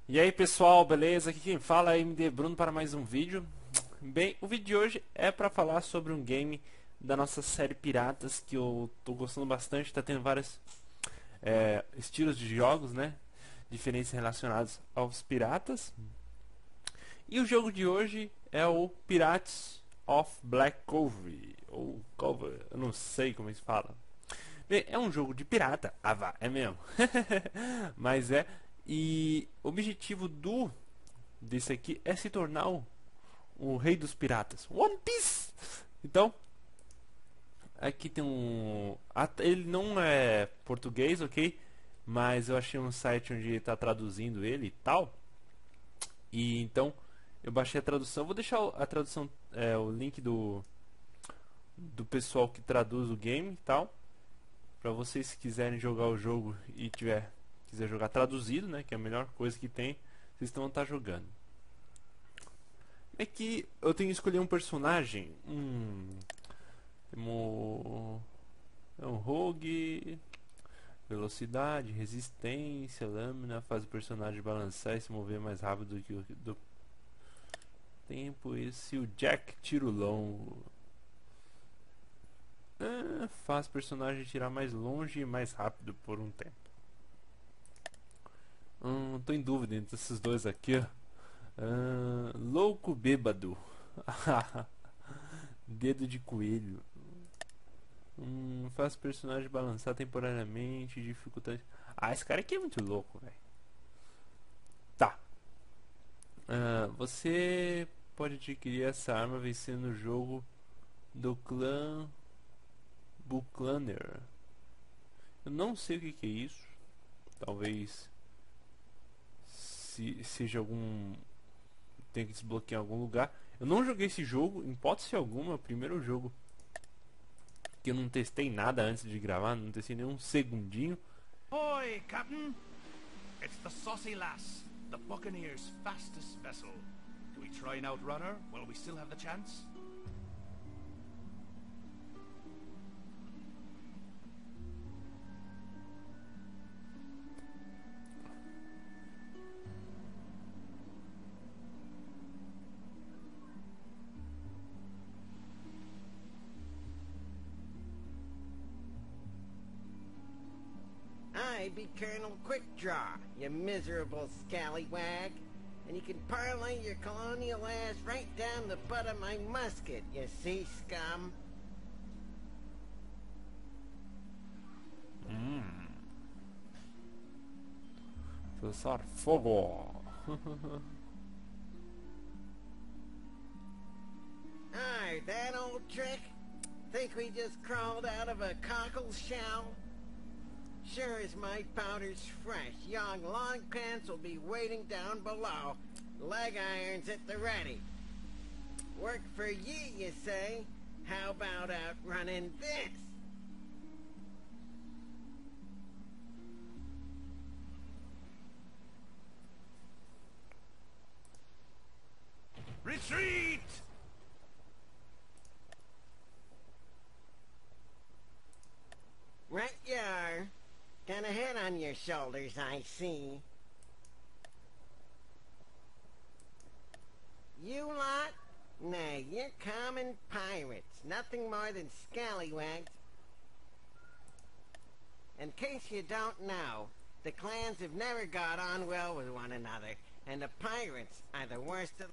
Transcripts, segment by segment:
E aí pessoal, beleza? Aqui quem fala é MD Bruno para mais um vídeo. Bem, o vídeo de hoje é para falar sobre um game da nossa série Piratas que eu tô gostando bastante, tá tendo vários estilos de jogos, né? Diferentes relacionados aos piratas. E o jogo de hoje é o Pirates of Black Cove, ou Cove, eu não sei como é que se fala. Bem, é um jogo de pirata, vá, é mesmo. Mas é. E o objetivo desse aqui é se tornar o rei dos piratas. One Piece! Então, aqui tem um. Ele não é português, ok? Mas eu achei um site onde está traduzindo ele e tal. E então eu baixei a tradução. Vou deixar a tradução, o link do pessoal que traduz o game e tal. Pra vocês se quiserem jogar o jogo e quiser jogar traduzido, né? Que é a melhor coisa que tem, vocês estão estar jogando. É que eu tenho que escolher um personagem. É um rogue, velocidade, resistência, lâmina, faz o personagem balançar e se mover mais rápido do que o do tempo. Esse o Jack tiro longo. Faz o personagem tirar mais longe e mais rápido por um tempo. Tô em dúvida entre esses dois aqui. Louco bêbado. Dedo de coelho. Faz o personagem balançar temporariamente. Dificuldade. Esse cara aqui é muito louco, velho. Tá. Você pode adquirir essa arma vencendo o jogo do clã Buclaner. Eu não sei o que é isso. Talvez seja algum. Tem que desbloquear em algum lugar. Eu não joguei esse jogo, em hipótese alguma, é o primeiro jogo que eu não testei nada antes de gravar, não testei nem um segundinho. Ahoy, Captain! It's the Saucy Lass, the Buccaneer's fastest vessel. Do we try and outrun her while we still have the chance? I be Colonel Quickdraw, you miserable scallywag. And you can parlay your colonial ass right down the butt of my musket, you sea scum. Lançar fogo. Aye, that old trick? Think we just crawled out of a cockle shell? Sure as my powder's fresh, young long pants will be waiting down below, leg irons at the ready. Work for ye, you say? How about outrunning this? Retreat! Right you are. Got a head on your shoulders, I see. You lot? Nay, you're common pirates. Nothing more than scallywags. In case you don't know, the clans have never got on well with one another, and the pirates are the worst of...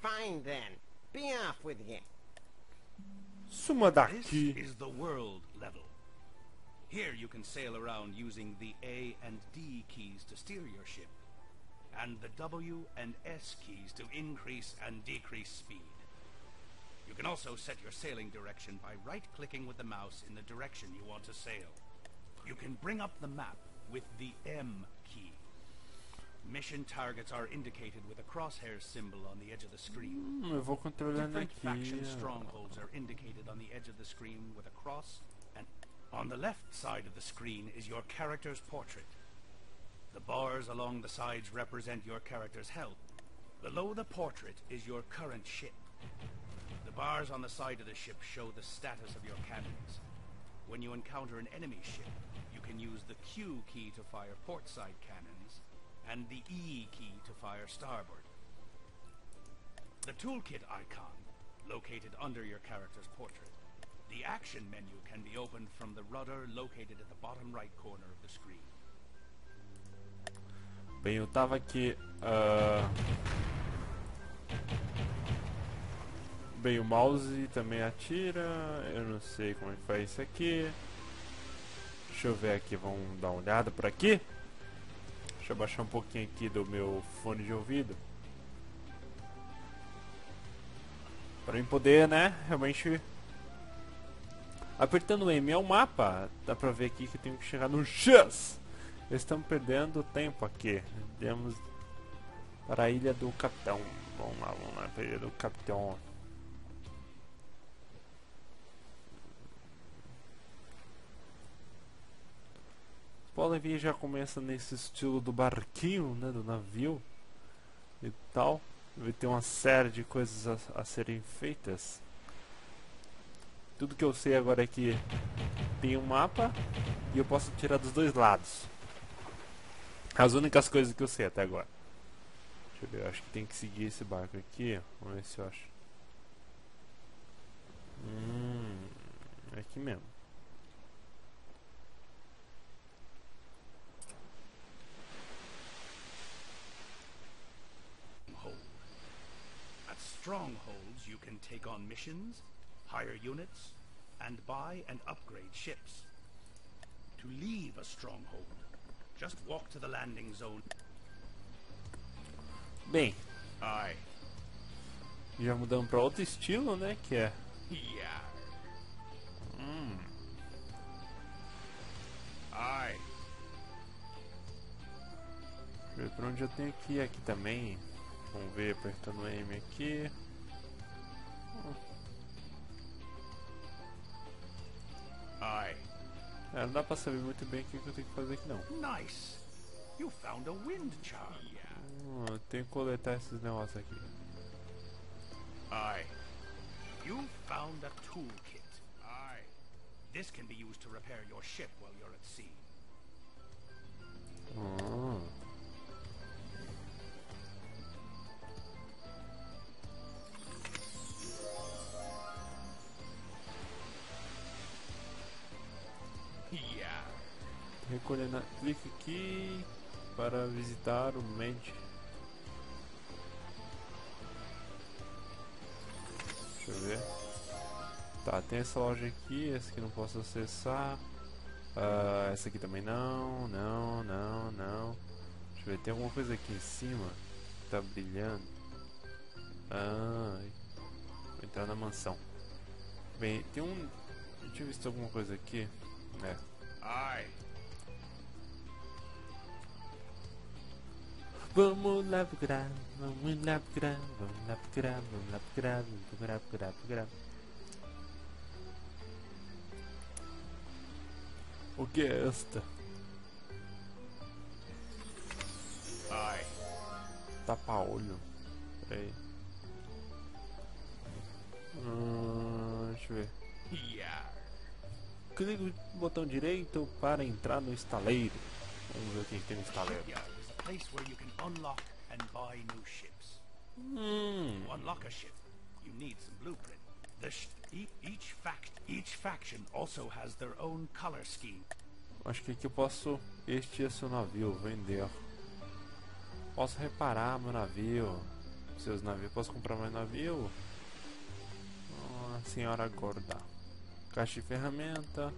Fine then. Be off with you. Suma This daqui. is the world level. Here you can sail around using the A and D keys to steer your ship, and the W and S keys to increase and decrease speed. You can also set your sailing direction by right-clicking with the mouse in the direction you want to sail. You can bring up the map with the M key. Mission targets are indicated with a crosshair symbol on the edge of the screen. Eu vou controlando Different aqui. faction strongholds are indicated on the edge of the screen with a cross, and on the left side of the screen is your character's portrait. The bars along the sides represent your character's health. Below the portrait is your current ship. The bars on the side of the ship show the status of your cannons. When you encounter an enemy ship, you can use the Q key to fire portside cannons, and the E key to fire starboard. The toolkit icon, located under your character's portrait. The action menu can be opened from the rudder located at the bottom right corner of the screen. Bem, eu tava aqui... Bem, o mouse também atira, eu não sei como é que faz isso aqui. Deixa eu ver aqui, vamos dar uma olhada por aqui. Deixa eu baixar um pouquinho aqui do meu fone de ouvido. Para eu poder, né, realmente... Apertando o M é o mapa, dá pra ver aqui que eu tenho que chegar no X. Estamos perdendo tempo aqui. Temos para a Ilha do Capitão. Vamos lá, para a Ilha do Capitão. Podem ver, já começa nesse estilo do barquinho, né, do navio e tal. Vai ter uma série de coisas a serem feitas. Tudo que eu sei agora é que tem um mapa e eu posso tirar dos dois lados. As únicas coisas que eu sei até agora. Deixa eu ver, eu acho que tem que seguir esse barco aqui. Vamos ver se eu acho. É aqui mesmo. At strongholds, you can take on missions, hire units, and buy and upgrade ships. To leave a stronghold, just walk to the landing zone. Bem, Aye. já mudamos para outro estilo, né? Que é... Yeah. Aye. Deixa eu ver pra onde eu tenho que ir aqui também. Vamos ver, apertando o M aqui. Aye. Não dá pra saber muito bem o que eu tenho que fazer aqui não. Nice. You found a wind charm. Yeah. Eu tenho que coletar esses negócios aqui. Aye. You found a toolkit. Aye. This can be used to repair your ship while you're at sea. Yeah. Recolhendo, clique aqui para visitar o Mente. Deixa eu ver. Tá, tem essa loja aqui, essa aqui não posso acessar. Essa aqui também não. Deixa eu ver, tem alguma coisa aqui em cima que tá brilhando. Vou entrar na mansão. Bem, tem um... Eu tinha visto alguma coisa aqui. Aye. Vamos lá procurar, vamos lá procurar, vamos lá procurar, vamos lá procurar, vamos procurar. O que é esta? Aye. Tapa-olho. Peraí. Deixa eu ver. Yeah. Clique no botão direito para entrar no estaleiro. Vamos ver o que tem no estaleiro. Yeah, there's a place where you can unlock and buy new ships. To unlock a ship, you need some blueprint. Each faction also has their own color scheme. Acho que aqui eu posso... Este é seu navio, vender. Posso reparar meu navio. Seus navios. Posso comprar mais navio? Senhora gorda. Caixa de ferramenta.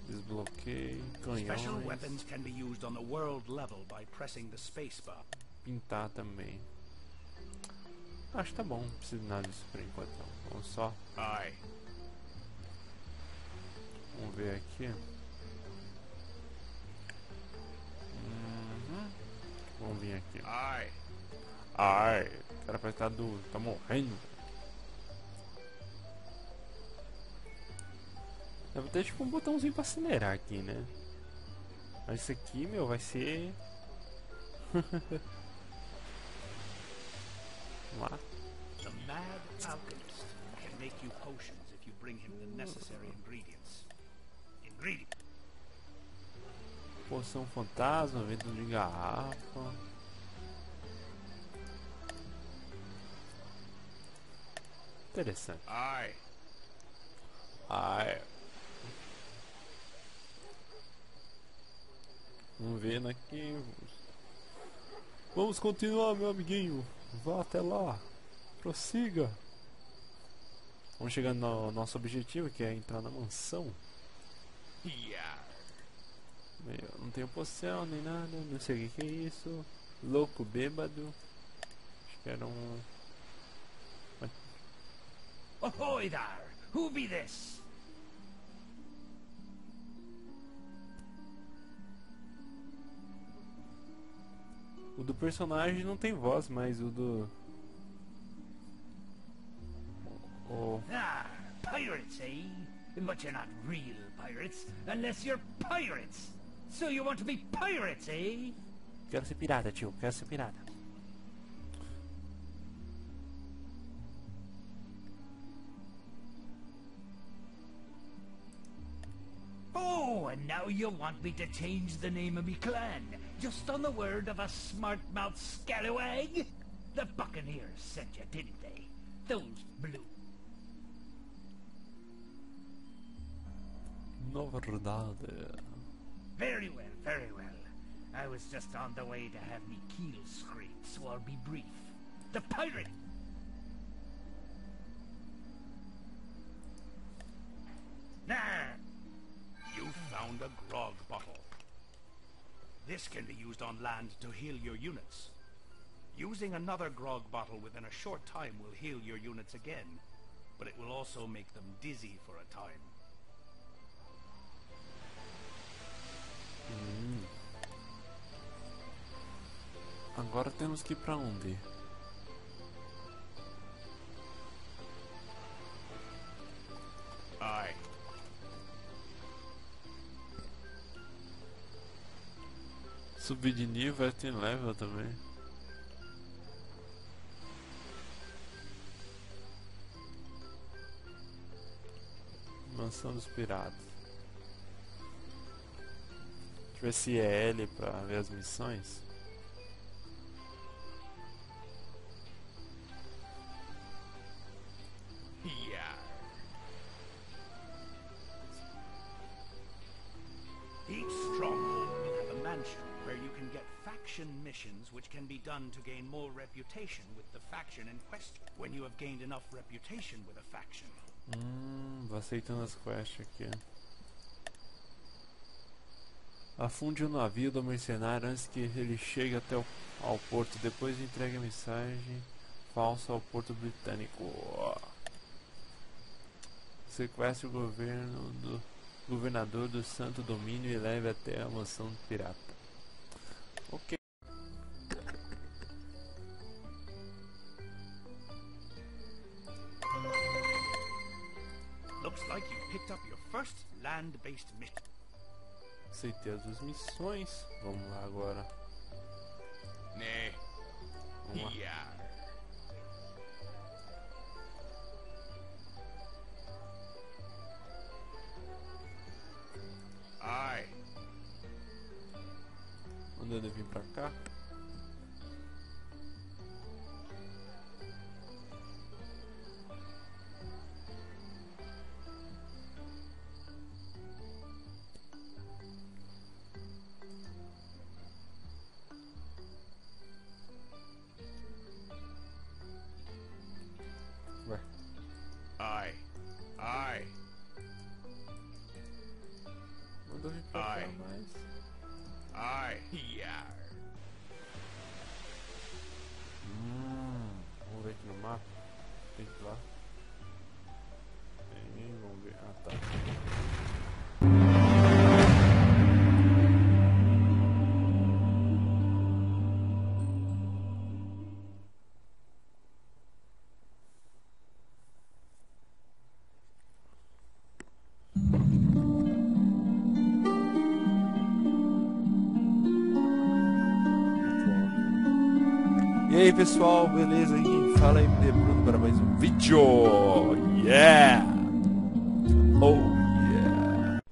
Desbloqueio. Special Canhões. weapons can be used on the world level by pressing the spacebar. Pintar também. Acho que tá bom. Não preciso de nada disso por enquanto. Não. Vamos só. Aye. Vamos ver aqui. Vamos vir aqui. Aye. Ai, o cara parece que tá morrendo. Deve ter tipo um botãozinho pra acelerar aqui, né? Mas isso aqui, meu, vai ser... Vamos lá. The Mad Alchemist can make you potions if you bring him the necessary ingredients. Poção fantasma, vento de garrafa. Interessante. Aye. Ai. Vamos ver aqui. Vamos continuar, meu amiguinho. Vá até lá. Prossiga. Vamos chegando no nosso objetivo, que é entrar na mansão. Yeah. Não tenho poção nem nada. Não sei o que é isso. Louco bêbado. Acho que era um... Ahoy there! Who be this? O do personagem não tem voz, mas o do... Ah, pirates, eh? But you're not real pirates, unless you're pirates. So you want to be pirates, eh? Quero ser pirata, tio. Quero ser pirata. Oh, and now you want me to change the name of me clan, just on the word of a smart-mouthed scallywag? The Buccaneers sent you, didn't they? Those blue... Na verdade... Very well, very well. I was just on the way to have me keel scraped, so I'll be brief. The pirate... Nah! You found a grog bottle. This can be used on land to heal your units. Using another grog bottle within a short time will heal your units again, but it will also make them dizzy for a time. Agora temos que ir pra onde? Aye. Subir de nível, tem level também. Mansão dos Piratas. Deixa eu ver se é L pra ver as missões. Yeah. Each stronghold will have a mansion where you can get faction missions which can be done to gain more reputation with the faction in question. When you have gained enough reputation with a faction. Vou aceitando as quests aqui. Afunde o navio do mercenário antes que ele chegue até ao porto. Depois entregue a mensagem falsa ao porto britânico. Sequestre o governador do Santo Domínio e leve até a mansão pirata. Ok. Looks like you picked up your first land-based mission. Aceitei as duas missões. Vamos lá agora. Né. Vamos lá. Yeah. Aye. Mandando eu vir pra cá. Ué. Aye. Aye. Mandou vir pra cá, Ai. mas... Aye. Yeah. Vamos ver aqui no mapa. Tem que ir lá. Tem, vamos ver. Ah, tá. E aí pessoal, beleza? Aqui fala aí, MD Bruno, para mais um vídeo. Yeah! Oh yeah!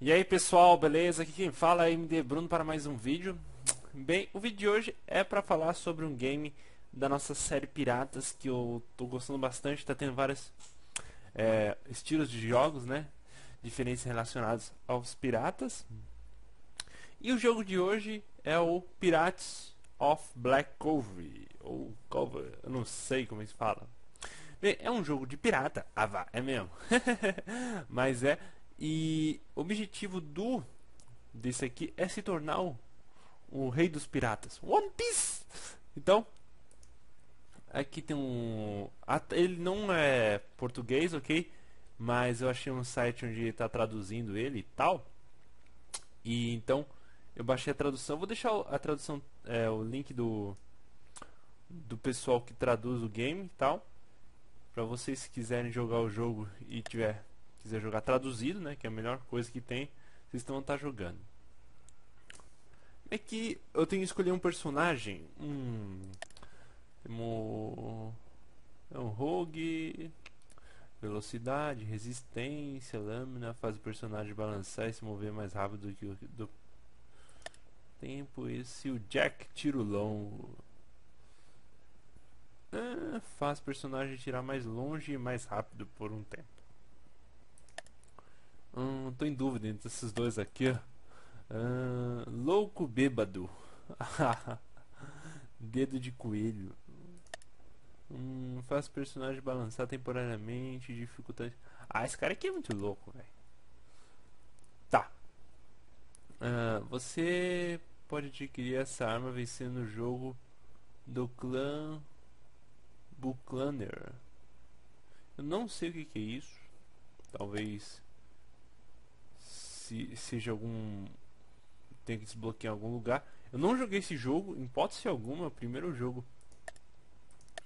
E aí pessoal, beleza? Aqui quem fala é MD Bruno para mais um vídeo. Bem, o vídeo de hoje é para falar sobre um game da nossa série Piratas que eu tô gostando bastante. Tá tendo vários estilos de jogos, né? Diferentes relacionados aos piratas. E o jogo de hoje é o Pirates of Black Cove, ou Cove, eu não sei como se fala. Bem, é um jogo de pirata, vá, é mesmo. Mas e o objetivo desse aqui é se tornar o rei dos piratas, One Piece. Então, aqui tem ele não é português, ok? Mas eu achei um site onde está traduzindo ele e tal. E então eu baixei a tradução. Vou deixar a tradução, o link do pessoal que traduz o game e tal, para vocês se quiserem jogar o jogo e quiser jogar traduzido, né, que é a melhor coisa que tem, vocês vão estar jogando. É que eu tenho que escolher um personagem. É um rogue, velocidade, resistência, lâmina, faz o personagem balançar e se mover mais rápido do que do tempo. Esse o Jack tiro longo. Faz o personagem tirar mais longe e mais rápido por um tempo. Tô em dúvida entre esses dois aqui, ó. Louco bêbado. Dedo de coelho. Faz o personagem balançar temporariamente, dificuldade. Esse cara aqui é muito louco, velho. Tá. Você pode adquirir essa arma vencendo o jogo do clã Buclaner. Eu não sei o que é isso. Talvez seja tem que desbloquear em algum lugar. Eu não joguei esse jogo, em hipótese alguma. É o primeiro jogo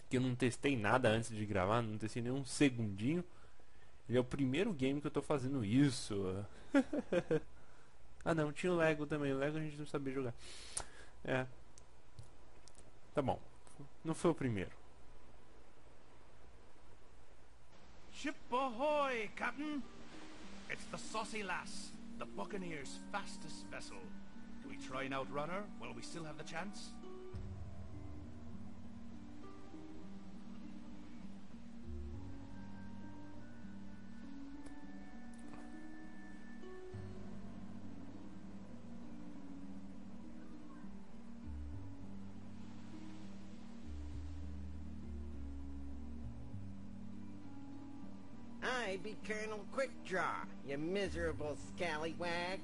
que eu não testei nada antes de gravar, não testei nem um segundinho. Ele é o primeiro game que eu tô fazendo isso. Não, tinha o Lego também. O Lego a gente não sabia jogar. Tá bom. Não foi o primeiro. Ship ahoy, Captain! It's the Saucy Lass, the Buccaneer's fastest vessel. Do we try and outrun her while we still have the chance? I be Colonel Quickdraw, you miserable scallywag.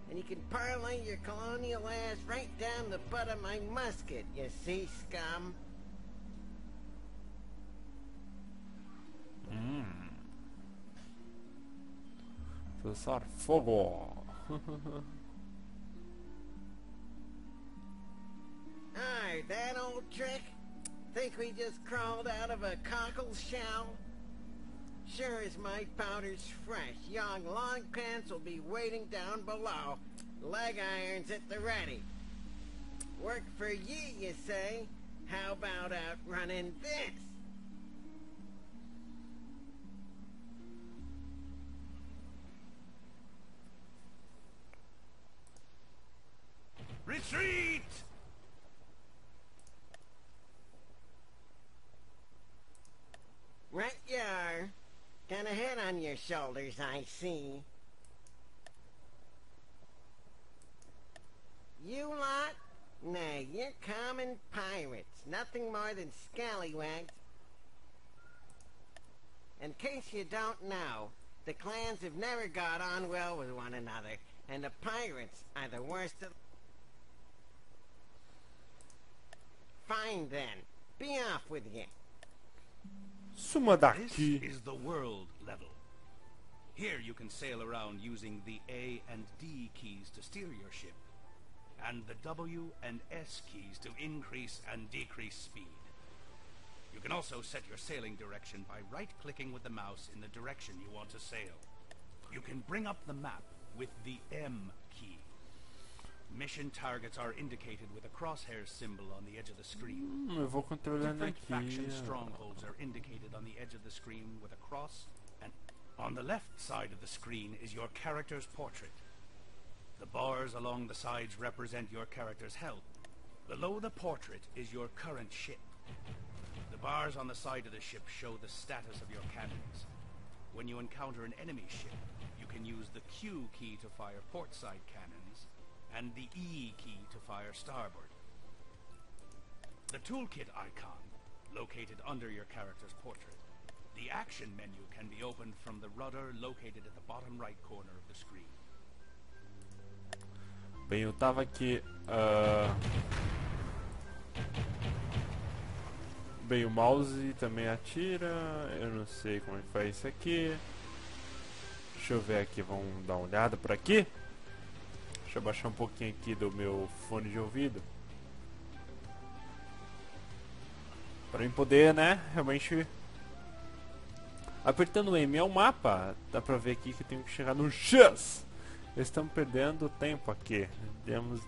And you can parlay your colonial ass right down the butt of my musket, you sea scum. Lançar fogo. That old trick? Think we just crawled out of a cockle shell? Sure as my powder's fresh, young Longpants will be waiting down below, leg irons at the ready. Work for ye, you say? How about outrunning this? Retreat! Right you are. Got a head on your shoulders, I see. You lot? Nah, you're common pirates. Nothing more than scallywags. In case you don't know, the clans have never got on well with one another, and the pirates are the worst of... Fine then. Be off with you. Suma This daqui. is the world level. Here you can sail around using the A and D keys to steer your ship, and the W and S keys to increase and decrease speed. You can also set your sailing direction by right-clicking with the mouse in the direction you want to sail. You can bring up the map with the M key. Mission targets are indicated with a crosshair symbol on the edge of the screen. Eu vou controlando Different aqui. faction strongholds are indicated on the edge of the screen with a cross, and on the left side of the screen is your character's portrait. The bars along the sides represent your character's health. Below the portrait is your current ship. The bars on the side of the ship show the status of your cannons. When you encounter an enemy ship, you can use the Q key to fire portside cannons, and the E key to fire starboard. The toolkit icon, located under your character's portrait. The action menu can be opened from the rudder located at the bottom right corner of the screen. Bem, eu tava aqui... Bem, o mouse também atira. Eu não sei como é que faz isso aqui. Deixa eu ver aqui, vamos dar uma olhada por aqui. Deixa eu baixar um pouquinho aqui do meu fone de ouvido. Para eu poder, né, realmente... Apertando o M é o mapa. Dá pra ver aqui que eu tenho que chegar no X. Estamos perdendo tempo aqui. Temos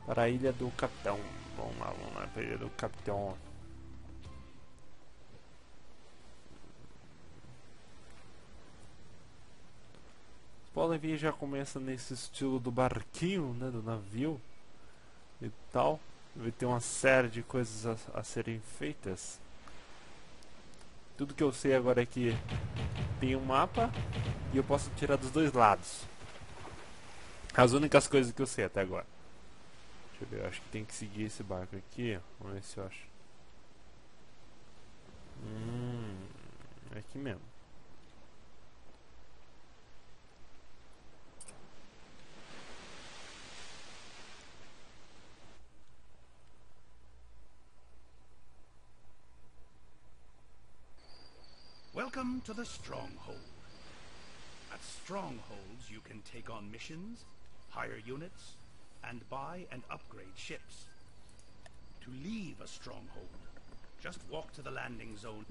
para a Ilha do Capitão. Vamos lá, para a Ilha do Capitão. Podem ver, já começa nesse estilo do barquinho, né, do navio e tal. Vai ter uma série de coisas a serem feitas. Tudo que eu sei agora é que tem um mapa e eu posso tirar dos dois lados. As únicas coisas que eu sei até agora. Deixa eu ver, eu acho que tem que seguir esse barco aqui. Vamos ver se eu acho. É aqui mesmo. Welcome to the Stronghold. At Strongholds you can take on missions, hire units, and buy and upgrade ships. To leave a stronghold, just walk to the landing zone.